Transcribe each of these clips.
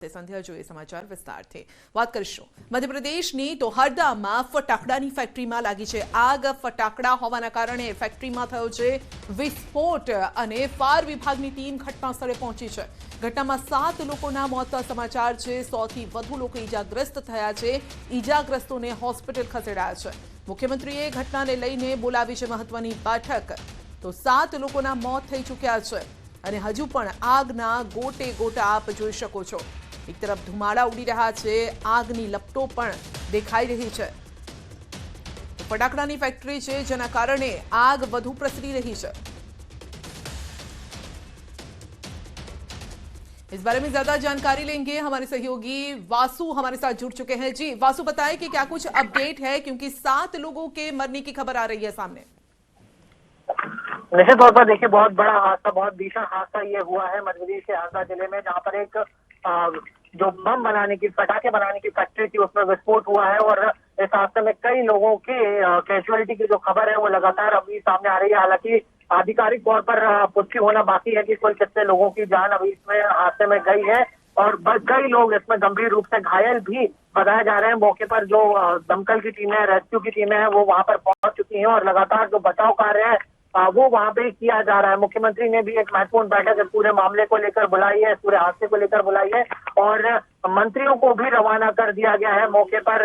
સંધ્યા જોઈએ સમાચાર વિસ્તારથી વાત કરીશું મધ્યપ્રદેશની તો હરદામાં ફટાકડાની ફેક્ટરીમાં લાગી છે આગ ફટાકડા હોવાના કારણે ફેક્ટરીમાં થયો છે વિસ્ફોટ અને ફાયર વિભાગની ટીમ ઘટના સ્થળે પહોંચી છે ઘટનામાં 7 લોકોના મોતના સમાચાર છે 100 થી વધુ લોકો ઈજાગ્રસ્ત થયા છે ઈજાગ્રસ્તોને હોસ્પિટલ ખસેડાયા છે મુખ્યમંત્રીએ ઘટનાને લઈને બોલાવી છે મહત્વની બેઠક તો 7 લોકોના મોત થઈ ચૂક્યા છે અને હજુ પણ આગના ગોટે ગોટા આપ જોઈ શકો છો એક તરફ ધુમાડા ઉડી રહ્યા છે આગની લપટો પણ દેખાઈ રહી છે ફટાકડાની ફેક્ટરી છે જેના કારણે આગ વધુ પ્રસરી रही है इस बारे में ज्यादा जानकारी लेंगे हमारे सहयोगी वासु हमारे साथ जुड़ चुके हैं जी वासु बताएं कि क्या कुछ अपडेट है क्योंकि 7 लोगों के मरने की खबर आ रही है सामने निश्चित तौर पर देखिए बहुत बड़ा हादसा बहुत भीषण हादसा ये हुआ है मध्य प्रदेश के आगरा जिले में जहाँ पर एक जो बम बनाने की पटाखे बनाने की फैक्ट्री थी उसमें विस्फोट हुआ है और इस हादसे में कई लोगों के कैजुअलिटी की जो खबर है वो लगातार अभी सामने आ रही है हालांकि आधिकारिक तौर पर पुष्टि होना बाकी है कि कुल कितने लोगों की जान अभी इसमें हादसे में गई है और कई लोग इसमें गंभीर रूप से घायल भी बताए जा रहे हैं मौके पर जो दमकल की टीमें रेस्क्यू की टीमें हैं वो वहां पर पहुंच चुकी हैं और लगातार जो बचाव कार्य है वो वहां पे किया जा रहा है मुख्यमंत्री ने भी एक महत्वपूर्ण बैठक इस पूरे मामले को लेकर बुलाई है इस पूरे हादसे को लेकर बुलाई है और मंत्रियों को भी रवाना कर दिया गया है मौके पर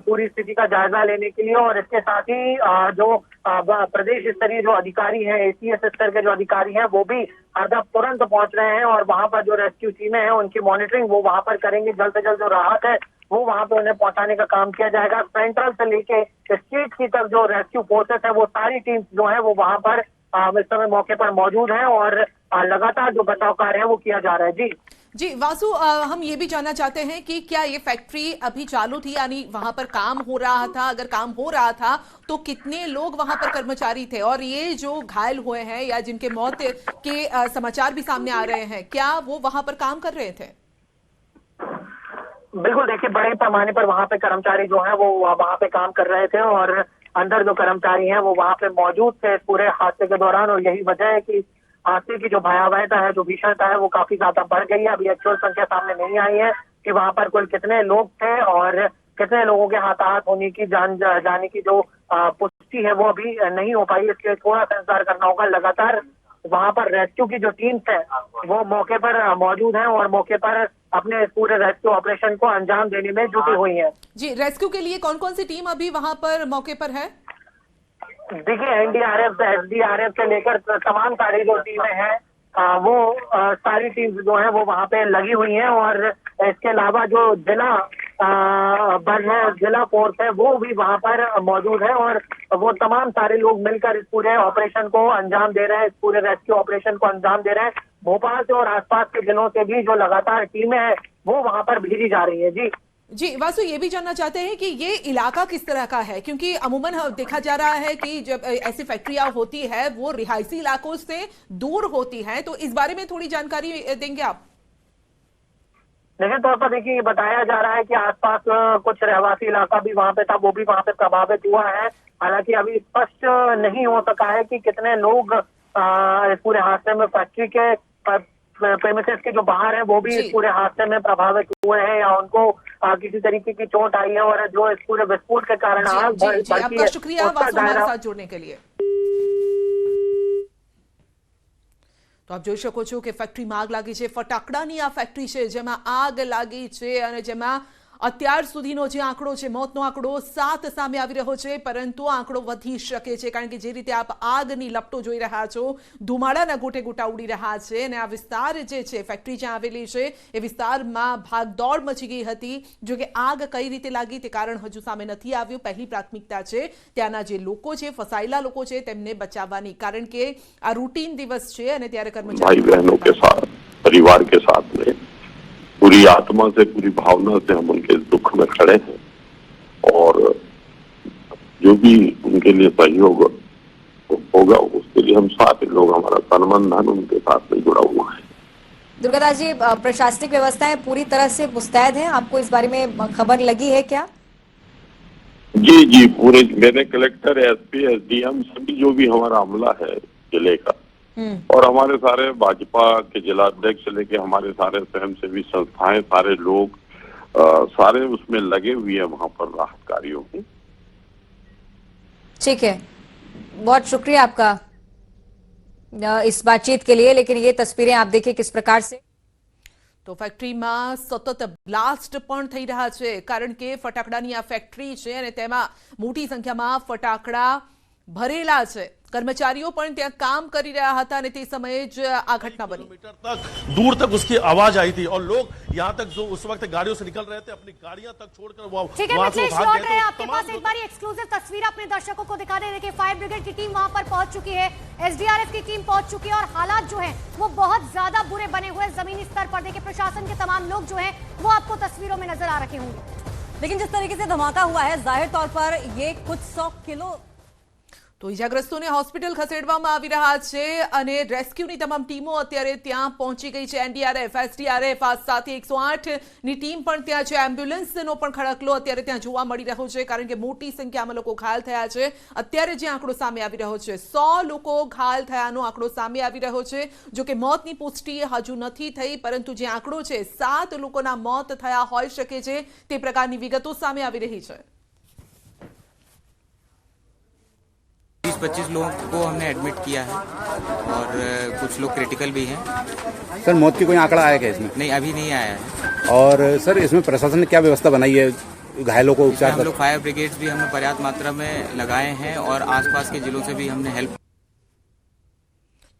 पूरी स्थिति का जायजा लेने के लिए और इसके साथ ही जो प्रदेश स्तरीय जो अधिकारी हैं एसीएस स्तर के जो अधिकारी हैं वो भी हरदा तुरंत पहुंच रहे हैं और वहां पर जो रेस्क्यू टीमें हैं उनकी मॉनिटरिंग वो वहां पर करेंगे जल्द से जल्द जो राहत है वो वहां पे उन्हें पहुंचाने का काम किया जाएगा सेंट्रल से लेके स्टेट की तक जो रेस्क्यू फोर्सेस है वो सारी टीम्स जो है वो वहां पर इस समय मौके पर मौजूद है और लगातार जो बचाव कार्य है वो किया जा रहा है जी वासु हम ये भी जानना चाहते हैं कि क्या ये फैक्ट्री अभी चालू थी यानी वहां पर काम हो रहा था अगर काम हो रहा था तो कितने लोग वहां पर कर्मचारी थे और ये जो घायल हुए हैं या जिनके मौत के समाचार भी सामने आ रहे हैं क्या वो वहां पर काम कर रहे थे बिल्कुल देखिए बड़े पैमाने पर वहां पे कर्मचारी जो है वो वहां पे काम कर रहे थे और अंदर जो कर्मचारी हैं वो वहां पे मौजूद थे पूरे हादसे के दौरान और यही वजह है कि हादसे की जो भयावहता है जो भीषणता है वो काफी ज्यादा बढ़ गई है अभी एक्चुअल संख्या सामने नहीं आई है कि वहां पर कुल कितने लोग थे और कितने लोगों के हाथाहाथ होने की जाने की जो पुष्टि है वो अभी नहीं हो पाई इसके थोड़ा सा इंतजार करना होगा लगातार वहां पर रेस्क्यू की जो टीम्स है वो मौके पर मौजूद हैं और मौके पर अपने पूरे रेस्क्यू ऑपरेशन को अंजाम देने में जुटी हुई है जी रेस्क्यू के लिए कौन कौन सी टीम अभी वहां पर मौके पर है देखिए एनडीआरएफ से एसडीआरएफ से लेकर तमाम सारी जो टीमें हैं वो सारी टीम्स जो है वो वहां पे लगी हुई हैं और इसके अलावा जो जिला बल है जिला फोर्स है वो भी वहां पर मौजूद है और वो तमाम सारे लोग मिलकर इस पूरे ऑपरेशन को अंजाम दे रहे हैं इस पूरे रेस्क्यू ऑपरेशन को अंजाम दे रहे हैं भोपाल से और आसपास के जिलों से भी जो लगातार टीमें हैं वो वहां पर भेजी जा रही है जी वासु ये भी जानना चाहते हैं कि ये इलाका किस तरह का है क्योंकि अमूमन देखा जा रहा है कि जब ऐसी फैक्ट्रियां होती है वो रिहायशी इलाकों से दूर होती है तो इस बारे में थोड़ी जानकारी देंगे आप निश्चित तौर पर देखिए ये बताया जा रहा है कि आसपास कुछ रहवासी इलाका भी वहां पे था वो भी वहां पे प्रभावित हुआ है हालांकि अभी स्पष्ट नहीं हो सका है कि कितने लोग इस पूरे हादसे में फैक्ट्री के प्रेमिसेस के जो बाहर है वो भी इस पूरे हादसे में प्रभावित हुए हैं या उनको किसी तरीके की चोट आई है और जो इस पूरे विस्फोट के कारण आग आपका शुक्रिया वासु हमारे साथ जुड़ने के लिए તો આપ જોઈ શકો છો કે ફેક્ટરીમાં આગ લાગી છે ફટાકડાની આ ફેક્ટરી છે જેમાં આગ લાગી છે અને જેમાં અત્યાર સુધીનો જે આંકડો છે મોતનો આંકડો 7 સામે આવી રહ્યો છે પરંતુ આંકડો વધી શકે છે કારણ કે જે રીતે આપ આગની લપટો જોઈ રહ્યા છો ધુમાડાના ગોટે ગોટા ઉડી રહ્યા છે અને આ વિસ્તાર જે છે ફેક્ટરી જ્યાં આવેલી છે એ વિસ્તારમાં ભાગદોડ મચી ગઈ હતી જો કે આગ કઈ રીતે લાગી તે કારણ હજુ સામે નથી આવ્યું પહેલી પ્રાથમિકતા છે ત્યાંના જે લોકો છે ફસાયેલા લોકો છે તેમને બચાવવાની કારણ કે આ રૂટીન દિવસ છે અને ત્યારે भाई बहनों के साथ परिवार के साथ में पूरी आत्मा से पूरी भावना से हम उनके दुख में खड़े हैं और जो भी उनके लिए सहयोग होगा उसके लिए हम साथ लोग हमारा तन मन धन उनके साथ में जुड़ा हुआ है दुर्गादास जी प्रशासनिक व्यवस्थाएं पूरी तरह से मुस्तैद हैं आपको इस बारे में खबर लगी है क्या जी पूरे मेरे कलेक्टर एसपी एसडीएम सभी जो भी हमारा अमला है जिले का और हमारे सारे भाजपा के जिला अध्यक्ष लेके हमारे सारे स्वयंसेवी संस्थाएं, सारे लोग सारे उसमें लगे हुए हैं वहां पर राहत कार्यों में। ठीक है, बहुत शुक्रिया आपका इस बातचीत के लिए। लेकिन ये तस्वीरें आप देखिए किस प्रकार से તો ફેક્ટરીમાં સતત બ્લાસ્ટ પણ થઈ રહ્યા છે, કારણ કે ફટાકડાની આ ફેક્ટરી છે અને તેમાં મોટી સંખ્યામાં ફટાકડા ભરેલા છે। કર્મચારીઓ પણ ત્યાં કામ કરી રહ્યા હતા અને તે સમયે જ આ ઘટના બની। किलोमीटर तक दूर तक उसकी आवाज आई थी और लोग यहाँ तक जो उस वक्त गाड़ियों से निकल रहे थे अपनी गाड़ियां तक छोड़कर ठीक है, वहां से मिथिलेश भाग लौट गए। रहे हैं तो आपके तमाम पास। एक बार एक्सक्लूसिव तस्वीर अपने दर्शकों को दिखा दे कि फायर ब्रिगेड की टीम वहां पर पहुंच चुकी है, एसडीआरएफ की टीम पहुंच चुकी है और हालात जो है वो बहुत ज्यादा बुरे बने हुए। जमीनी स्तर पर देखिए प्रशासन के तमाम लोग जो है वो आपको तस्वीरों में नजर आ रखे होंगे। लेकिन जिस तरीके से धमाका हुआ है, जाहिर तौर पर ये कुछ 100 किलो તો ઇજાગ્રસ્તોને હોસ્પિટલ ખસેડવામાં આવી રહ્યા છે અને રેસ્ક્યુની તમામ ટીમો અત્યારે ત્યાં પહોંચી ગઈ છે। એનડીઆરએફ, એસડીઆરએફ, આ સાથે 108 ની ટીમ પણ ત્યાં છે। એમ્બ્યુલન્સનો પણ ખડકલો અત્યારે ત્યાં જોવા મળી રહ્યો છે, કારણ કે મોટી સંખ્યામાં લોકો ઘાયલ થયા છે। અત્યારે જે આંકડો સામે આવી રહ્યો છે, 100 લોકો ઘાયલ થયાનો આંકડો સામે આવી રહ્યો છે। જો કે મોતની પુષ્ટિ હજુ નથી થઈ, પરંતુ જે આંકડો છે 7 લોકોના મોત થયા હોઈ શકે છે તે પ્રકારની વિગતો સામે આવી રહી છે। 20-25 लोगों को हमने एडमिट किया है और कुछ लोग क्रिटिकल भी हैं। सर मौत की कोई आंकड़ा आया क्या इसमें? नहीं, अभी नहीं आया है। और सर इसमें प्रशासन ने क्या व्यवस्था बनाई है घायलों को उपचार? हम लोग फायर ब्रिगेड्स भी हमने पर्याप्त मात्रा में लगाए हैं और आसपास के जिलों से भी हमने हेल्प।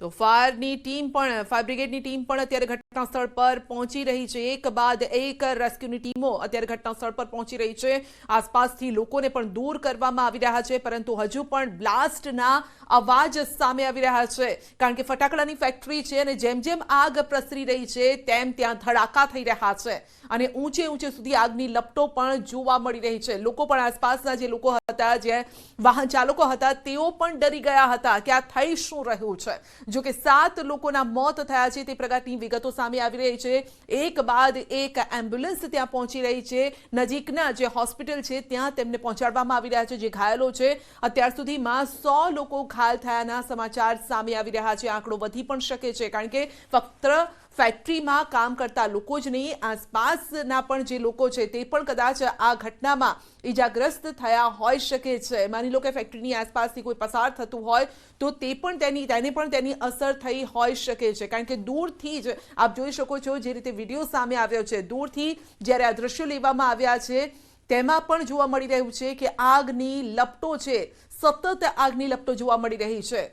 તો ફાયરની ટીમ પણ, ફાયર બ્રિગેડની ટીમ પણ અત્યારે ઘટના સ્થળ પર પહોંચી રહી છે। એક બાદ એક રેસ્ક્યુની ટીમો અત્યારે ઘટના સ્થળ પર પહોંચી રહી છે। આસપાસથી લોકોને પણ દૂર કરવામાં આવી રહ્યા છે, પરંતુ હજુ પણ બ્લાસ્ટના અવાજ સામે આવી રહ્યા છે, કારણ કે ફટાકડાની ફેક્ટરી છે અને જેમ જેમ આગ પ્રસરી રહી છે તેમ ત્યાં ધડાકા થઈ રહ્યા છે અને ઊંચે ઊંચે સુધી આગની લપટો પણ જોવા મળી રહી છે। લોકો પણ, આસપાસના જે લોકો હતા, જે વાહન ચાલકો હતા, તેઓ પણ ડરી ગયા હતા કે આ થઈ શું રહ્યું છે। જો કે 7 લોકોના મોત થયા છે તે પ્રકારની વિગતો સામે આવી રહી છે। એક બાદ એક એમ્બ્યુલન્સ ત્યાં પહોંચી રહી છે। નજીકના જે હોસ્પિટલ છે ત્યાં તેમને પહોંચાડવામાં આવી રહ્યા છે જે ઘાયલો છે। અત્યાર સુધીમાં 100 લોકો ઘાયલ થયાના સમાચાર સામે આવી રહ્યા છે। આંકડો વધી પણ શકે છે, કારણ કે ફક્ત ફેક્ટરીમાં કામ કરતા લોકો જ નહીં, આસપાસના પણ જે લોકો છે તે પણ કદાચ આ ઘટનામાં ઈજાગ્રસ્ત થયા હોઈ શકે છે। માની લો કે ફેક્ટરીની આસપાસથી કોઈ પસાર થતું હોય તો તેને પણ તેની અસર થઈ હોઈ શકે છે, કારણ કે દૂરથી જ આપ જોઈ શકો છો જે રીતે વિડીયો સામે આવ્યો છે, દૂરથી જ્યારે આ દ્રશ્યો લેવામાં આવ્યા છે તેમાં પણ જોવા મળી રહ્યું છે કે આગની લપટો છે, સતત આગની લપટો જોવા મળી રહી છે।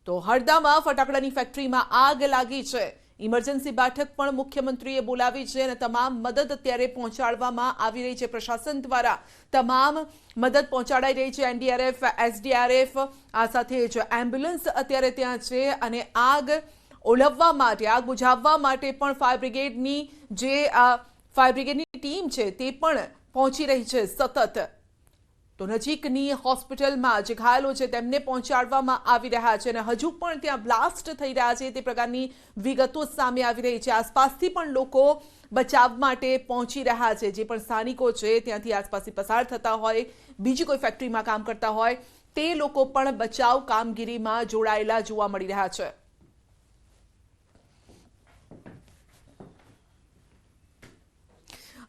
તો હરદામાં ફટાકડાની ફેક્ટરીમાં આગ લાગી છે। ઇમરજન્સી બેઠક પણ મુખ્યમંત્રીએ બોલાવી છે અને તમામ મદદ અત્યારે પહોંચાડવામાં આવી રહી છે। પ્રશાસન દ્વારા તમામ મદદ પહોંચાડાઈ રહી છે। એનડીઆરએફ, એસડીઆરએફ, આ સાથે જ એમ્બ્યુલન્સ અત્યારે ત્યાં છે અને આગ ઓલવવા માટે, આગ બુઝાવવા માટે પણ ફાયર બ્રિગેડની ટીમ છે તે પણ પહોંચી રહી છે સતત। તો નજીકની હોસ્પિટલમાં જે ઘાયલો છે તેમને પહોંચાડવામાં આવી રહ્યા છે અને હજુ પણ ત્યાં બ્લાસ્ટ થઈ રહ્યા છે તે પ્રકારની વિગતો સામે આવી રહી છે। આસપાસથી પણ લોકો બચાવ માટે પહોંચી રહ્યા છે। જે પણ સ્થાનિકો છે ત્યાંથી આસપાસથી પસાર થતા હોય, બીજી કોઈ ફેક્ટરીમાં કામ કરતા હોય, તે લોકો પણ બચાવ કામગીરીમાં જોડાયેલા જોવા મળી રહ્યા છે।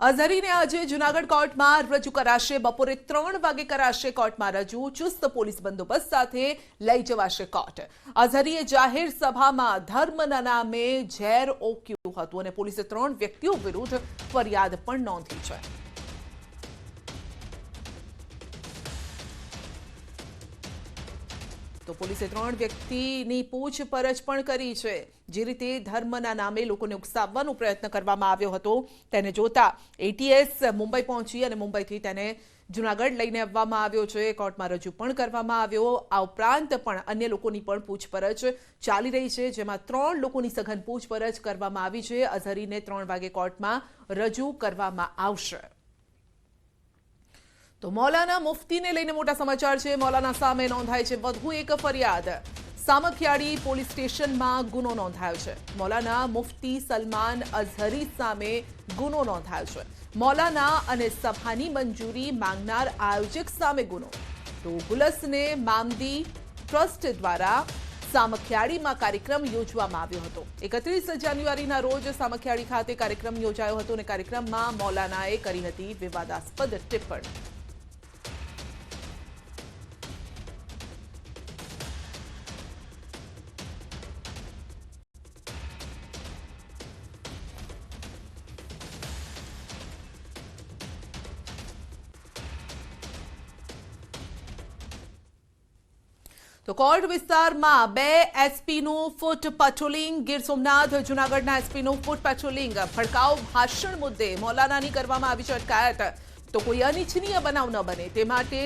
અઝહરીને આજે જૂનાગઢ કોર્ટમાં રજૂ કરાશે। બપોરે 3 વાગે કરાશે કોર્ટમાં રજૂ। ચુસ્ત પોલીસ બંદોબસ્ત સાથે લઈ જવાશે કોર્ટ। અઝહરીએ જાહેર સભામાં ધર્મના નામે ઝેર ઓક્યું હતું અને પોલીસે 3 વ્યક્તિઓ વિરુદ્ધ ફરિયાદ પણ નોંધી છે। તો પોલીસે 3 વ્યક્તિની પૂછપરછ પણ કરી છે। જે રીતે ધર્મના નામે લોકોને ઉકસાવવાનો પ્રયત્ન કરવામાં આવ્યો હતો તેને જોતા એટીએસ મુંબઈ પહોંચી અને મુંબઈથી તેને જૂનાગઢ લઈને આવવામાં આવ્યો છે। કોર્ટમાં રજૂ પણ કરવામાં આવ્યો। આ ઉપરાંત પણ અન્ય લોકોની પણ પૂછપરછ ચાલી રહી છે, જેમાં 3 લોકોની સઘન પૂછપરછ કરવામાં આવી છે। અઝહરીને 3 વાગે કોર્ટમાં રજૂ કરવામાં આવશે। તો મૌલાના મુફ્તીને લઈને મોટા સમાચાર છે। મૌલાના સામે નોંધાઈ છે વધુ એક ફરિયાદ। સામખિયાળી પોલીસ સ્ટેશનમાં ગુનો નોંધાયો છે। મૌલાના મુફ્તી સલમાન અઝહરી સામે ગુનો નોંધાયો છે। મૌલાના અને સભાની મંજૂરી માંગનાર આયોજક સામે ગુનો। તો ગુલસને મામદી ટ્રસ્ટ દ્વારા સામખિયાળીમાં કાર્યક્રમ યોજવામાં આવ્યો હતો. 31 જાન્યુઆરીના રોજ સામખિયાળી ખાતે કાર્યક્રમ યોજાયો હતો અને કાર્યક્રમમાં મૌલાનાએ કરી હતી વિવાદાસ્પદ ટિપ્પણી. તો કોર્ટ વિસ્તારમાં 2 એસપીનું ફૂટ પેટ્રોલિંગ. ગીર સોમનાથ જૂનાગઢના એસપીનું ફૂટ પેટ્રોલિંગ. ભડકાઉ ભાષણ મુદ્દે મૌલાનાની કરવામાં આવી છે અટકાયત. તો કોઈ અનિચ્છનીય બનાવ ન બને તે માટે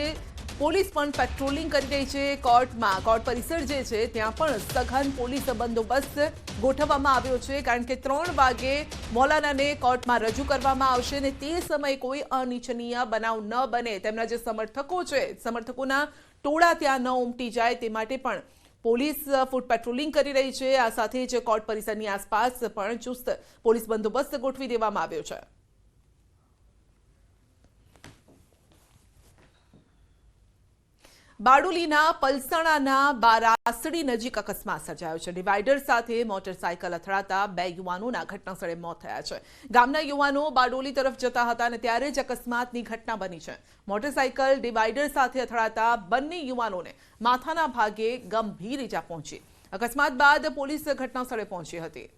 પોલીસ પણ પેટ્રોલિંગ કરી રહી છે. કોર્ટ પરિસર જે છે ત્યાં પણ સઘન પોલીસ બંદોબસ્ત ગોઠવવામાં આવ્યો છે, કારણ કે 3 વાગે મૌલાનાને કોર્ટમાં રજૂ કરવામાં આવશે અને તે સમયે કોઈ અનિચ્છનીય બનાવ ન બને, તેમના જે સમર્થકો છે સમર્થકોના ટોળા ત્યાં ન ઉમટી જાય તે માટે પણ પોલીસ ફૂટ પેટ્રોલિંગ કરી રહી છે. આ સાથે જ કોર્ટ પરિસરની આસપાસ પણ ચુસ્ત પોલીસ બંદોબસ્ત ગોઠવી દેવામાં આવ્યો છે. બારડોલીના પલસાણાના બારાસડી નજીક અકસ્માત સર્જાયો છે. ડિવાઈડર સાથે મોટરસાયકલ અથડાતા 2 યુવાનોના ઘટનાસ્થળે મોત થયા છે. ગામના યુવાનો બારડોલી તરફ જતા હતા અને ત્યારે જ અકસ્માતની ઘટના બની છે. મોટરસાયકલ ડિવાઈડર સાથે અથડાતા બંને યુવાનોને માથાના ભાગે ગંભીર ઈજા પહોંચી. અકસ્માત બાદ પોલીસ ઘટનાસ્થળે પહોંચી હતી.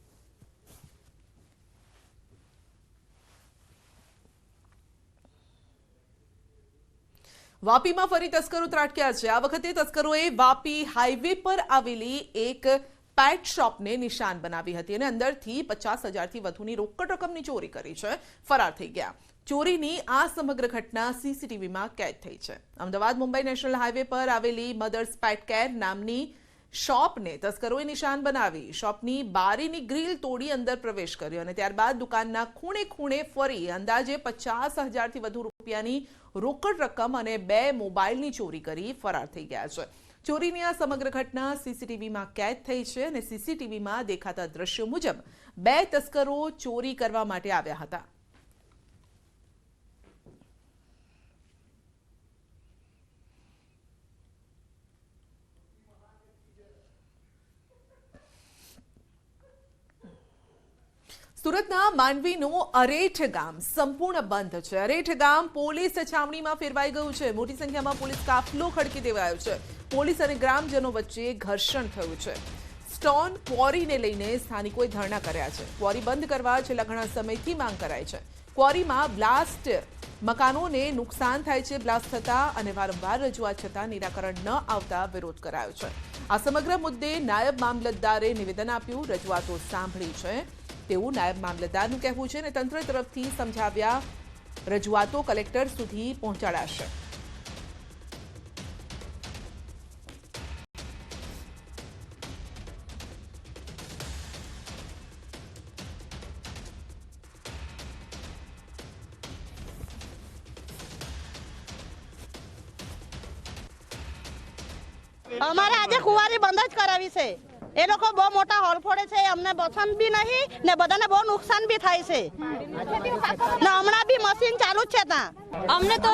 વાપીમાં ફરી તસ્કરો ત્રાટક્યા છે. આ વખતે તસ્કરોએ વાપી હાઈવે પર આવેલી એક પેટ શોપને નિશાન બનાવી હતી અને અંદરથી 50,000થી વધુની રોકડ રકમની ચોરી કરી છે. ફરાર થઈ ગયા. ચોરીની આ સમગ્ર ઘટના સીસીટીવીમાં કેદ થઈ છે. અમદાવાદ મુંબઈ નેશનલ હાઈવે પર આવેલી મધર્સ પેટ કેર નામની શોપને તસ્કરોએ નિશાન બનાવી. શોપની બારીની ગ્રીલ તોડી અંદર પ્રવેશ કર્યો અને ત્યારબાદ દુકાનના ખૂણે ખૂણે ફરી અંદાજે 50,000થી વધુ રૂપિયાની રોકડ રકમ અને 2 મોબાઈલની ચોરી કરી ફરાર થઈ ગયા છે. ચોરીની આ સમગ્ર ઘટના સીસીટીવીમાં કેદ થઈ છે અને સીસીટીવીમાં દેખાતા દ્રશ્યો મુજબ 2 તસ્કરો ચોરી કરવા માટે આવ્યા હતા. સુરતના માંડવીનું અરેઠ ગામ સંપૂર્ણ બંધ છે. અરેઠ ગામ પોલીસ છાવણીમાં ફેરવાઈ ગયું છે. મોટી સંખ્યામાં પોલીસ કાફલો ખડકી દેવાયો છે. પોલીસ અને ગ્રામજનો વચ્ચે ઘર્ષણ થયું છે. સ્ટોન ક્વોરીને લઈને સ્થાનિકોએ ધરણા કર્યા છે. ક્વોરી બંધ કરવા છેલ્લા ઘણા સમયથી માંગ કરાઈ છે. ક્વોરીમાં બ્લાસ્ટ મકાનોને નુકસાન થાય છે. બ્લાસ્ટ થતા અને વારંવાર રજૂઆત છતાં નિરાકરણ ન આવતા વિરોધ કરાયો છે. આ સમગ્ર મુદ્દે નાયબ મામલતદારે નિવેદન આપ્યું. રજૂઆતો સાંભળી છે તેવું નાયબ મામલતદારનું કહેવું છે અને તંત્ર તરફથી સમજાવ્યા રજૂઆતો કલેક્ટર સુધી પહોંચાડાશે. અમારે આજે કુંવારી બંધ જ કરાવી છે. એ લોકો બહુ મોટા હોલ ફોડે છે. અમને પસંદ બી નહીં ને બધાને બહુ નુકસાન બી થાય છે ને હમણાં બી મશીન ચાલુ જ છે ત્યાં. અમને તો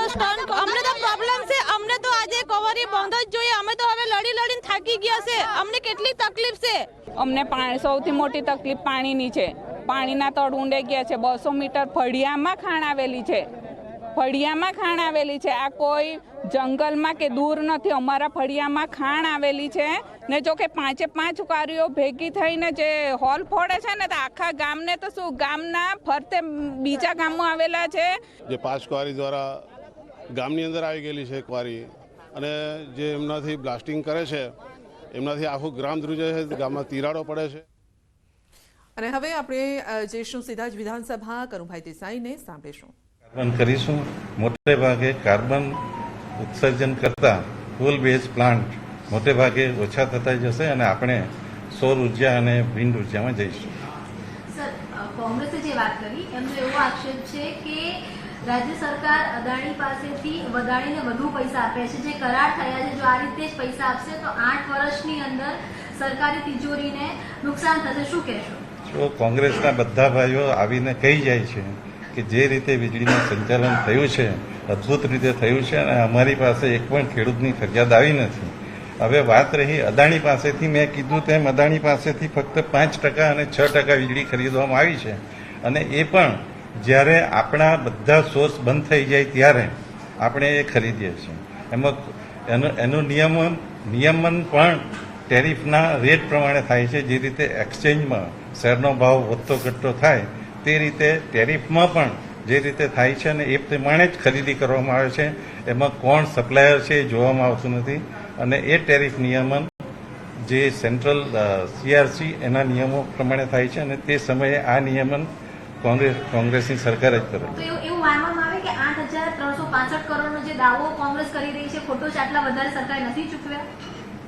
પ્રોબ્લેમ છે. અમને તો આજે કુંવારી બંધ જ જોઈએ. અમે તો હવે લડીને થાકી ગયા છે. અમને કેટલી તકલીફ છે. અમને સૌથી મોટી તકલીફ પાણીની છે. પાણીના તળ ઊંડે ગયા છે. 200 મીટર ફળિયામાં ખાણ આવેલી છે. આ કોઈ જંગલમાં કે દૂર નથી. અમારા ફળિયામાં ખાણ આવેલી છે ને જો કે 5 કારીઓ ભેગી થઈને જે હોલ ફોડે છે ને તો આખા ગામને તો શું ગામના ફરતે બીજા ગામો આવેલા છે. જે 5 ક્વારી દ્વારા ગામની અંદર આવી ગયેલી છે ક્વારી અને જે એમનાથી બ્લાસ્ટિંગ કરે છે એમનાથી આખું ગ્રામ ધ્રુજે છે. ગામમાં તિરાડો પડે છે. અને હવે આપણે જઈશું સીધા જ વિધાનસભા. કરુભાઈ દેસાઈને સાંભળીશું. કાર્બન કરીશું. મોટે ભાગે કાર્બન ઉત્સર્જન કરતા ફૂલ બેઝ પ્લાન્ટ મોટે ભાગે ઓછા થતા જશે અને આપણે સૌર ઉર્જા અને વિન્ડ ઉર્જામાં જઈશું. સર, કોંગ્રેસે જે વાત કરી એમનો એવો આક્ષેપ છે કે રાજ્ય સરકાર અદાણી પાસેથી વધારીને વધુ પૈસા આપે છે. જે કરાર થયા છે, જો આ રીતે જ પૈસા આપશે તો 8 વર્ષની અંદર સરકારી તિજોરીને નુકસાન થશે. શું કહેશો? જો કોંગ્રેસના બધા ભાઈઓ આવીને કહી જાય છે કે જે રીતે વીજળીનું સંચાલન થયું છે અદ્ભુત રીતે થયું છે અને અમારી પાસે એક પણ ખેડૂતની ફરિયાદ આવી નથી. હવે વાત રહી અદાણી પાસેથી, મેં કીધું તેમ અદાણી પાસેથી ફક્ત 5% અને 6% વીજળી ખરીદવામાં આવી છે, અને એ પણ જ્યારે આપણા બધા સોર્સ બંધ થઈ જાય ત્યારે આપણે એ ખરીદીએ છીએ. એમાં એનું નિયમન પણ ટેરિફના રેટ પ્રમાણે થાય છે. જે રીતે એક્સચેન્જમાં શેરનો ભાવ વધતો ઘટતો થાય તે રીતે ટેરિફમાં પણ જે રીતે થાય છે અને એ પ્રમાણે જ ખરીદી કરવામાં આવે છે. એમાં કોણ સપ્લાયર છે એ જોવામાં આવતું નથી, અને એ ટેરિફ નિયમન જે સેન્ટ્રલ CRC એના નિયમો પ્રમાણે થાય છે, અને તે સમયે આ નિયમન કોંગ્રેસની સરકાર જ કરે. તો એવું માનવામાં આવે કે 8,365 કરોડનો જે દાવો કોંગ્રેસ કરી રહી છે ખોટો છે, આટલા વધારે સરકારે નથી ચૂકવ્યા?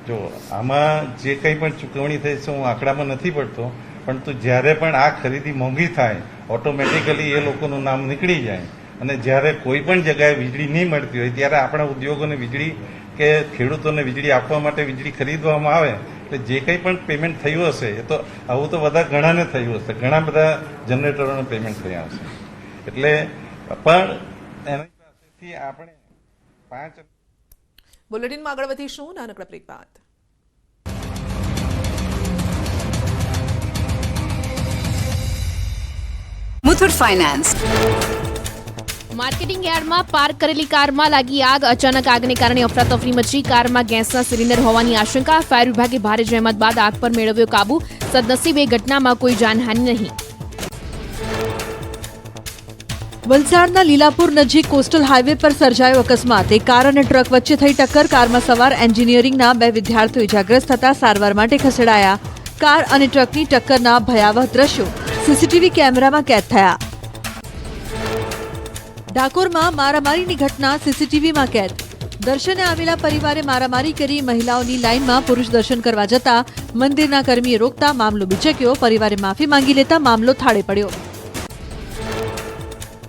જો આમાં જે કંઈ પણ ચૂકવણી થઈ છે હું આંકડામાં નથી પડતો, પરંતુ જ્યારે પણ આ ખરીદી મોંઘી થાય ઓટોમેટિકલી એ લોકોનું નામ નીકળી જાય, અને જ્યારે કોઈ પણ જગ્યાએ વીજળી નહીં મળતી હોય ત્યારે આપણા ઉદ્યોગોને વીજળી કે ખેડૂતોને વીજળી આપવા માટે વીજળી ખરીદવામાં આવે, એટલે જે કંઈ પણ પેમેન્ટ થયું હશે એ તો આવું તો બધા ઘણાને થયું હશે, ઘણા બધા જનરેટરોને પેમેન્ટ થયા હશે. એટલે પણ એની પાસેથી આપણે 5 બુલેટિનમાં આગળ વધીશું નાનકડા બ્રેક બાદ. મુથુટ ફાઇનાન્સ. માર્કેટિંગ યાર્ડમાં પાર્ક કરેલી કારમાં લાગી આગ. અચાનક આગને કારણે અફરાતફરી મચી. કારમાં ગેસના સિલિન્ડર હોવાની આશંકા. ફાયર વિભાગે ભારે જહેમત બાદ આગ પર મેળવ્યો કાબુ. સદનસીબે ઘટનામાં કોઈ જાનહાનિ નહીં. વલસાડના લીલાપુર નજીક કોસ્ટલ હાઈવે પર સર્જાયો અકસ્માત. એક કાર અને ટ્રક વચ્ચે થઈ ટક્કર. કારમાં સવાર એન્જિનિયરિંગના 2 વિદ્યાર્થીઓ ઇજાગ્રસ્ત થતા સારવાર માટે ખસેડાયા. કાર અને ટ્રકની ટક્કરના ભયાવહ દ્રશ્યો સીસીટીવી કેમેરામાં કેદ થયા. ડાકોરમાં મારામારીની ઘટના સીસીટીવીમાં કેદ. દર્શને આવેલા પરિવારે મારામારી કરી. મહિલાઓની લાઇનમાં પુરુષ દર્શન કરવા જતા મંદિરના કર્મીએ રોકતા મામલો બિચક્યો. પરિવારે માફી માંગી લેતા મામલો થાળે પડ્યો.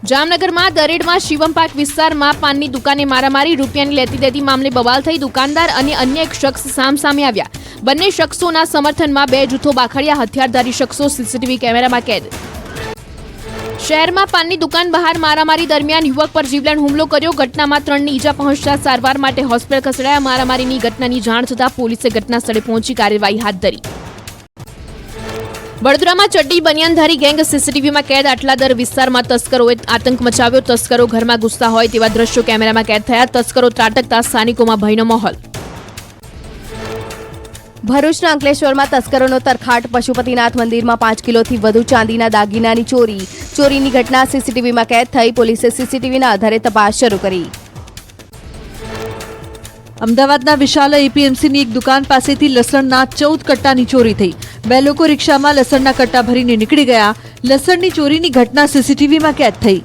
જામનગરમાં દરેડમાં શિવમ પાર્ક વિસ્તારમાં પાનની દુકાને મારામારી. રૂપિયાની લેતી દેતી મામલે બવાલ થઈ. દુકાનદાર અને અન્ય એક શખ્સ સામે આવ્યા. બંને શખ્સોના સમર્થનમાં 2 જૂથો બાખડ્યા. હથિયારધારી શખ્સો સીસીટીવી કેમેરામાં કેદ. શહેરમાં પાનની દુકાન બહાર મારામારી દરમિયાન યુવક પર જીવલેણ હુમલો કર્યો. ઘટનામાં 3ની ઈજા પહોંચતા સારવાર માટે હોસ્પિટલ ખસેડાયા. મારામારીની ઘટનાની જાણ થતાં પોલીસે ઘટના સ્થળે પહોંચી કાર્યવાહી હાથ ધરી. વડોદરામાં ચડ્ડી બનિયાનધારી ગેંગ સીસીટીવીમાં કેદ. આટલાદર વિસ્તારમાં તસ્કરોએ આતંક મચાવ્યો. તસ્કરો ઘરમાં ઘૂસતા હોય તેવા દ્રશ્યો કેમેરામાં કેદ થયા. તસ્કરો ત્રાટકતા સ્થાનિકોમાં ભયનો માહોલ. ભરૂચના અંકલેશ્વરમાં તસ્કરોનો તરખાટ. પશુપતિનાથ મંદિરમાં 5 કિલોથી વધુ ચાંદીના દાગીનાની ચોરી. ચોરીની ઘટના સીસીટીવીમાં કેદ થઈ. પોલીસે સીસીટીવીના આધારે તપાસ શરૂ કરી. અમદાવાદના વિશાલ એપીએમસીની એક દુકાન પાસેથી લસણના 14 કટ્ટાની ચોરી થઈ. 2 લોકો રિક્ષામાં લસણના કટ્ટા ભરીને નીકળી ગયા. લસણની ચોરીની ઘટના સીસીટીવીમાં કેદ થઈ.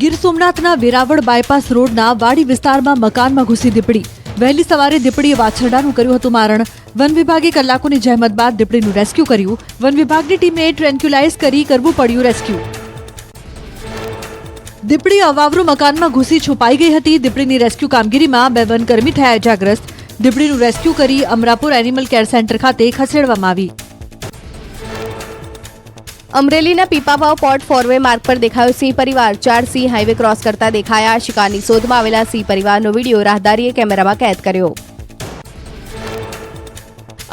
ગીર સોમનાથના વેરાવળ બાયપાસ રોડના વાડી વિસ્તારમાં મકાનમાં ઘૂસી દીપડી. વહેલી સવારે દીપડીએ વાછરડાનું કર્યું હતું મારણ. વન વિભાગે કલાકોની જહેમત બાદ દીપડીનું રેસ્ક્યુ કર્યું. વન વિભાગની ટીમે ટ્રેન્ક્યુલાઇઝ કરી કરવું પડ્યું રેસ્ક્યુ. દીપડી અવાવરૂ મકાનમાં ઘૂસી છુપાઈ ગઈ હતી. દીપડીની રેસ્ક્યુ કામગીરીમાં 2 વનકર્મી થયા ઇજાગ્રસ્ત. દીપડીનું રેસ્ક્યુ કરી અમરાપુર એનિમલ કેર સેન્ટર ખાતે ખસેડવામાં આવી. અમરેલીના પીપાવાવ પોર્ટ ફોરવે માર્ગ પર દેખાયો સિંહ પરિવાર. 4 સિંહ હાઈવે ક્રોસ કરતા દેખાયા. શિકારની શોધમાં આવેલા સિંહ પરિવારનો વિડીયો રાહદારીએ કેમેરામાં કેદ કર્યો.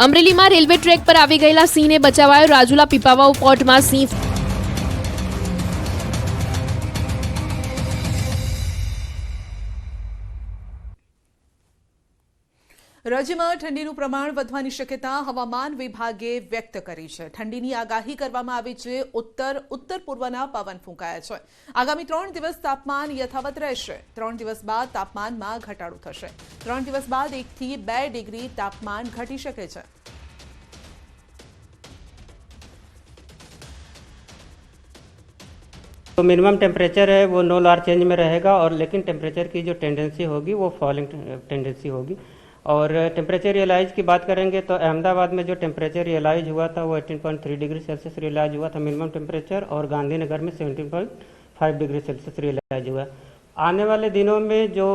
અમરેલીમાં રેલવે ટ્રેક પર આવી ગયેલા સિંહને બચાવાયો. રાજુલા પીપાવાવ પોર્ટમાં સિંહ. રાજ્યમાં ઠંડીનું પ્રમાણ વધવાની શક્યતા હવામાન વિભાગે વ્યક્ત કરી છે. ઠંડીની આગાહી કરવામાં આવી છે. ઉત્તર પૂર્વના પવન ફૂંકાયા છે. આગામી 3 દિવસ તાપમાન યથાવત રહેશે. 3 દિવસ બાદ તાપમાનમાં ઘટાડો થશે. 3 દિવસ બાદ 1 થી 2 ડિગ્રી તાપમાન ઘટી શકે છે. तो मिनिमम टेम्परेचर है वो नो लार चेंज में रहेगा, और लेकिन टेम्परेचर की जो टेंडेंसी होगी वो फॉलिंग टेंडेंसी होगी. और टेम्परेचर रियलाइज की बात करेंगे तो अहमदाबाद में जो टेम्परेचर रियलाइज हुआ था वो 18.3 डिग्री सेल्सियस रियलाइज हुआ था मिनिमम टेम्परेचर, और गांधीनगर में 17.5 डिग्री सेल्सियस रियलाइज हुआ. आने वाले दिनों में जो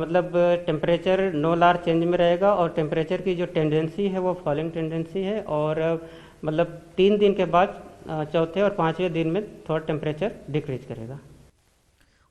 मतलब टेम्परेचर नो लार चेंज में रहेगा, और टेम्परेचर की जो टेंडेंसी है वो फॉलिंग टेंडेंसी है. और मतलब 3 दिन के बाद चौथे और 5वें दिन में थोड़ा टेम्परेचर डिक्रीज करेगा.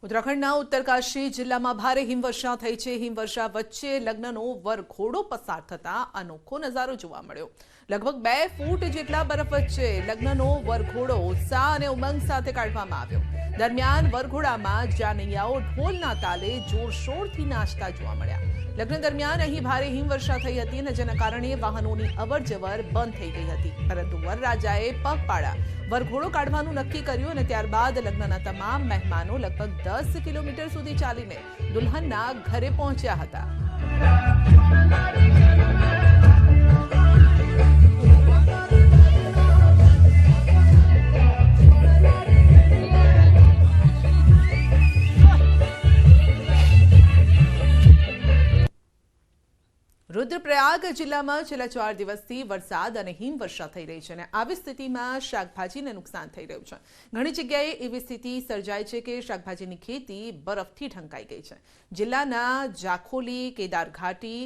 ઉત્તરાખંડના ઉત્તરકાશી જિલ્લામાં ભારે હિમવર્ષા થઈ છે. હિમવર્ષા વચ્ચે લગ્નનો વરઘોડો પસાર થતા અનોખો નજારો જોવા મળ્યો. લગભગ 2 ફૂટ જેટલા બરફ વચ્ચે લગ્નનો વરઘોડો ઉત્સાહ અને ઉમંગ સાથે કાઢવામાં આવ્યો. દરમિયાન વરઘોડામાં જાનૈયાઓ ઢોલના તાલે જોરશોરથી નાચતા જોવા મળ્યા. લગ્ન દરમિયાન અહીં ભારે હિમવર્ષા થઈ હતી અને જેના કારણે વાહનોની અવરજવર બંધ થઈ ગઈ હતી. પરંતુ વરરાજાએ પગપાળા વરઘોડો કાઢવાનું નક્કી કર્યું અને ત્યારબાદ લગ્નના તમામ મહેમાનો લગભગ 10 કિલોમીટર સુધી ચાલીને દુલ્હનના ઘરે પહોંચ્યા હતા. રુદ્રપ્રયાગ જિલ્લામાં છેલ્લા 4 દિવસથી વરસાદ અને હિમવર્ષા થઈ રહી છે અને આવી સ્થિતિમાં શાકભાજીને નુકસાન થઈ રહ્યું છે. ઘણી જગ્યાએ એવી સ્થિતિ સર્જાઈ છે કે શાકભાજીની ખેતી બરફથી ઢંકાઈ ગઈ છે. જિલ્લાના જાખોલી, કેદારઘાટી,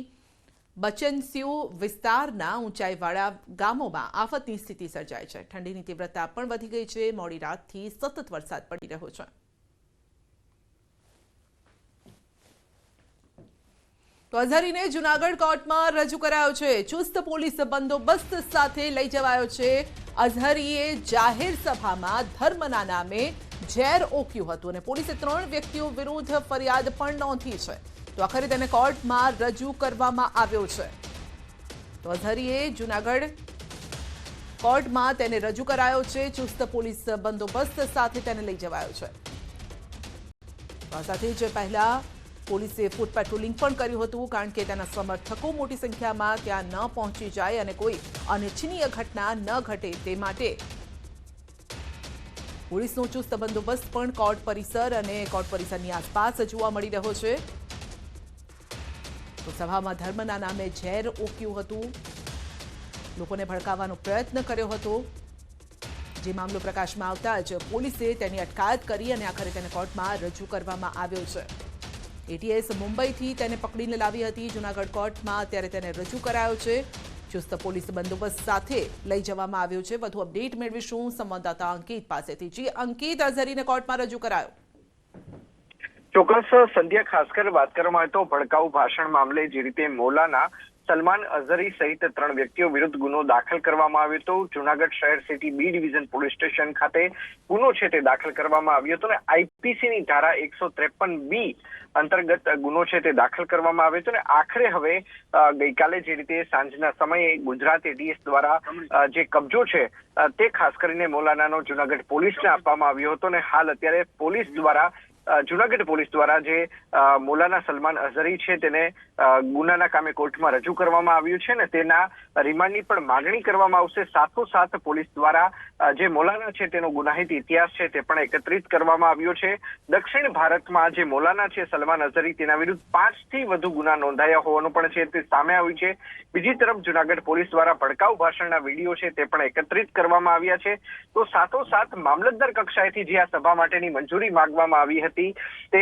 બચનસ્યુ વિસ્તારના ઊંચાઈવાળા ગામોમાં આફતની સ્થિતિ સર્જાઈ છે. ઠંડીની તીવ્રતા પણ વધી ગઈ છે. મોડી રાતથી સતત વરસાદ પડી રહ્યો છે. તો અઝહરીને જૂનાગઢ કોર્ટમાં રજૂ કરાયો છે. ચુસ્ત પોલીસ બંદોબસ્ત સાથે લઈ જવાયો છે. અઝહરીએ જાહેર સભામાં ધર્મના નામે ઝેર ઓક્યું હતું અને પોલીસે 3 વ્યક્તિઓ વિરુદ્ધ ફરિયાદ પણ નોંધી છે. તો આખરે તેને કોર્ટમાં રજૂ કરવામાં આવ્યો છે. તો અઝહરીએ જૂનાગઢ કોર્ટમાં તેને રજૂ કરાયો છે. ચુસ્ત પોલીસ બંદોબસ્ત સાથે તેને લઈ જવાયો છે. આ સાથે જ પહેલા પોલીસે ફૂટ પેટ્રોલિંગ પણ કર્યું હતું કારણ કે તેના સમર્થકો મોટી સંખ્યામાં ત્યાં ન પહોંચી જાય અને કોઈ અનિચ્છનીય ઘટના ન ઘટે તે માટે પોલીસનો ચુસ્ત બંદોબસ્ત પણ કોર્ટ પરિસર અને કોર્ટ પરિસરની આસપાસ જોવા મળી રહ્યો છે. તો સભામાં ધર્મના નામે ઝેર ઓક્યું હતું, લોકોને ભડકાવવાનો પ્રયત્ન કર્યો હતો. જે મામલો પ્રકાશમાં આવતા જ પોલીસે તેની અટકાયત કરી અને આખરે તેને કોર્ટમાં રજૂ કરવામાં આવ્યો છે. એટીએસ મુંબઈથી તેને પકડીને લાવી હતી. જૂનાગઢ કોર્ટમાં અત્યારે તેને રજૂ કરાયો છે. ચુસ્ત પોલીસ બંદોબસ્ત સાથે લઈ જવામાં આવ્યો છે. વધુ અપડેટ મેળવીશું સંવાદદાતા અંકિત પાસેથી. જી અંકિત, અઝહરીને કોર્ટમાં રજૂ કરાયો. ચોક્કસ સંધ્યા, ખાસ કરી વાત કરવામાં આવે તો ભડકાઉ ભાષણ મામલે જે રીતે મૌલાના સલમાન અઝહરી સહિત 3 વ્યક્તિઓ વિરુદ્ધ ગુનો દાખલ કરવામાં આવ્યો હતો. જૂનાગઢ શહેર city B division police station ખાતે ગુનો છે તે દાખલ કરવામાં આવ્યો હતો અને આઈપીસીની ધારા 153B અંતર્ગત ગુનો છે તે દાખલ કરવામાં આવ્યો હતો. અને આખરે હવે ગઈકાલે જે રીતે સાંજના સમયે ગુજરાત એટીએસ દ્વારા જે કબજો છે તે ખાસ કરીને મૌલાનાનો જૂનાગઢ પોલીસને આપવામાં આવ્યો હતો અને હાલ અત્યારે પોલીસ દ્વારા જૂનાગઢ પોલીસ દ્વારા જે મૌલાના સલમાન અઝહરી છે તેને ગુનાના કામે કોર્ટમાં રજૂ કરવામાં આવ્યું છે ને તેના રિમાન્ડની પણ માગણી કરવામાં આવશે. સાથોસાથ પોલીસ દ્વારા જે મૌલાના છે તેનો ગુનાહિત ઇતિહાસ છે તે પણ એકત્રિત કરવામાં આવ્યો છે. દક્ષિણ ભારતમાં જે મૌલાના છે સલમાન અઝહરી તેના વિરુદ્ધ 5થી વધુ ગુના નોંધાયા હોવાનું પણ છે તે સામે આવ્યું છે. બીજી તરફ જૂનાગઢ પોલીસ દ્વારા ભડકાઉ ભાષણના વિડીયો છે તે પણ એકત્રિત કરવામાં આવ્યા છે. તો સાથોસાથ મામલતદાર કક્ષાએથી જે આ સભા માટેની મંજૂરી માંગવામાં આવી હતી તે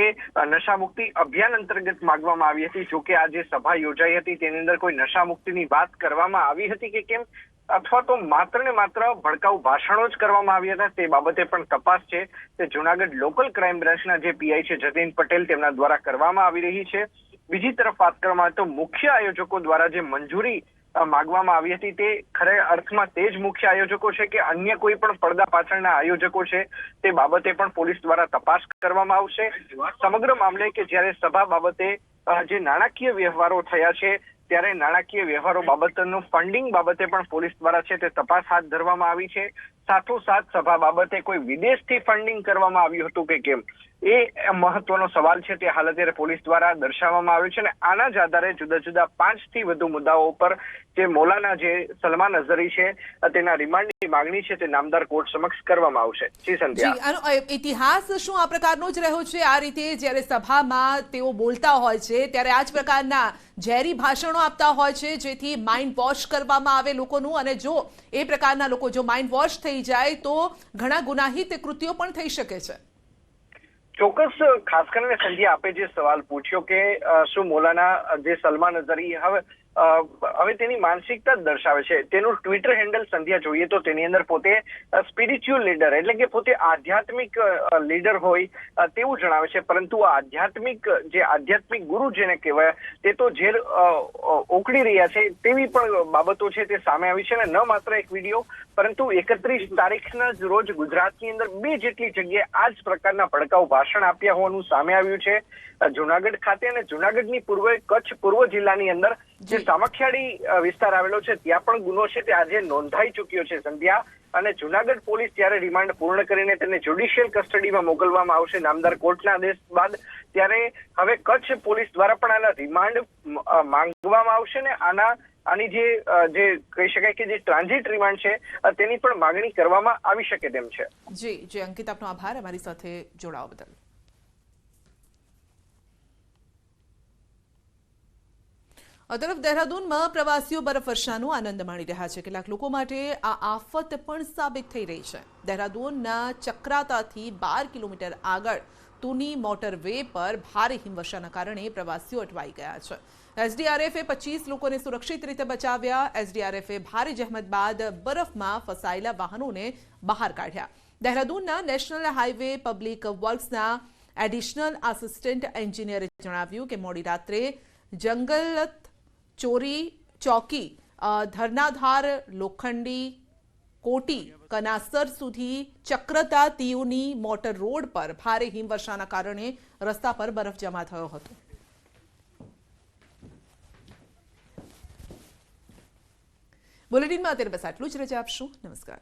નશામુક્તિ અભિયાન અંતર્ગત માંગવામાં આવી હતી. જોકે આ જે સભા યોજાઈ હતી તેની અંદર કોઈ નશામુક્તિની વાત કરવામાં આવી હતી કે કેમ, અથવા તો માત્ર ને માત્ર ભડકાઉ ભાષણો જ કરવામાં આવ્યા હતા તે બાબતે પણ તપાસ છે તે જૂનાગઢ લોકલ ક્રાઇમ બ્રાન્ચના જે પીઆઈ છે જતીન પટેલ તેમના દ્વારા કરવામાં આવી રહી છે. બીજી તરફ વાત કરવામાં આવે તો મુખ્ય આયોજકો દ્વારા જે મંજૂરી માંગવામાં આવી હતી તે ખરા અર્થમાં તે જ મુખ્ય આયોજકો છે કે અન્ય કોઈ પણ પડદા પાછળના આયોજકો છે તે બાબતે પણ પોલીસ દ્વારા તપાસ કરવામાં આવશે. સમગ્ર મામલે કે જ્યારે સભા બાબતે જે નાણાકીય વ્યવહારો થયા છે ત્યારે નાણાકીય વ્યવહારો બાબતનું ફંડિંગ બાબતે પણ પોલીસ દ્વારા છે તે તપાસ હાથ ધરવામાં આવી છે. સાથોસાથ સભા બાબતે કોઈ વિદેશથી ફંડિંગ કરવામાં આવ્યું હતું કે કેમ એ મહત્વનો સવાલ છે તે હાલ અત્યારે પોલીસ દ્વારા દર્શાવવામાં આવ્યો છે. અને આના જ આધારે જુદા જુદા 5થી વધુ મુદ્દાઓ પર જે મૌલાના જે સલમાન અઝહરી છે તેના રિમાન્ડની માંગણી છે તે નામદાર કોર્ટ સમક્ષ કરવામાં આવશે. જી સંધ્યા, આનો ઇતિહાસ શું આ પ્રકારનો જ રહ્યો છે? આ રીતે જ્યારે સભામાં તેઓ બોલતા હોય છે ત્યારે આ જ પ્રકારના ઝેરી ભાષણો આપતા હોય છે જેથી માઇન્ડ વોશ કરવામાં આવે લોકોનું, અને જો એ પ્રકારના લોકો જો માઇન્ડ વોશ થઈ જાય તો ઘણા ગુનાહિત કૃત્યો પણ થઈ શકે છે. ચોક્કસ, ખાસ કરીને સંધ્યા આપે જે સવાલ પૂછ્યો કે શું મૌલાના જે સલમાન અઝહરી હવે હવે તેની માનસિકતા જ દર્શાવે છે. તેનું ટ્વિટર હેન્ડલ સંધ્યા જોઈએ તો તેની અંદર પોતે સ્પિરિચ્યુઅલ લીડર એટલે કે પોતે આધ્યાત્મિક લીડર હોય તેવું જણાવે છે, પરંતુ આ આધ્યાત્મિક ગુરુ જેને કહેવાય તે તો ઝેર ઓકળી રહ્યા છે તેવી પણ બાબતો છે તે સામે આવી છે. અને ન માત્ર એક વિડીયો પરંતુ 31 તારીખના જ રોજ ગુજરાતની અંદર 2 જેટલી જગ્યાએ આ જ પ્રકારના ભડકાઉ ભાષણ આપ્યા હોવાનું સામે આવ્યું છે. જુનાગઢ ખાતે અને જુનાગઢની પૂર્વે કચ્છ પૂર્વ જિલ્લાની અંદર જે સામખિયાળી વિસ્તાર આવેલો છે ત્યાં પણ ગુનો છે તે આજે નોંધાઈ ચૂક્યો છે સંધ્યા. અને જુનાગઢ પોલીસ ત્યારે રિમાન્ડ પૂર્ણ કરીને તેને જ્યુડિશિયલ કસ્ટડીમાં મોકલવામાં આવશે નામદાર કોર્ટના આદેશ બાદ, ત્યારે હવે કચ્છ પોલીસ દ્વારા પણ આના રિમાન્ડ માંગવામાં આવશે ને આની જે કહી શકાય કે જે ટ્રાન્ઝિટ રિમાન્ડ છે તેની પણ માંગણી કરવામાં આવી શકે તેમ છે. જી અંકિત, આપનો આભાર અમારી સાથે જોડાવા બદલ. આ તરફ દહેરાદૂનમાં પ્રવાસીઓ બરફવર્ષાનો આનંદ માણી રહ્યા છે. કેટલાક લોકો માટે આ આફત પણ સાબિત થઈ રહી છે. દહેરાદૂનના ચક્રાતાથી 12 કિલોમીટર આગળ તુની મોટરવે પર ભારે હિમવર્ષાના કારણે પ્રવાસીઓ અટવાઈ ગયા છે. એસડીઆરએફે 25 લોકોને સુરક્ષિત રીતે બચાવ્યા. એસડીઆરએફે ભારે જહેમત બાદ બરફમાં ફસાયેલા વાહનોને બહાર કાઢ્યા. દહેરાદૂનના નેશનલ હાઈવે પબ્લિક વર્ક્સના એડિશનલ આસિસ્ટન્ટ એન્જિનિયરે જણાવ્યું કે મોડી રાત્રે જંગલત ચોરી ચોકી ધરનાધાર લોખંડી કોટી કનાસર સુધી ચક્રતા તિયુની મોટર રોડ પર ભારે હિમવર્ષાના કારણે રસ્તા પર બરફ જમા થયો હતો. બુલેટિનમાં અત્યારે બસ આટલું જ. રજા આપશું. નમસ્કાર.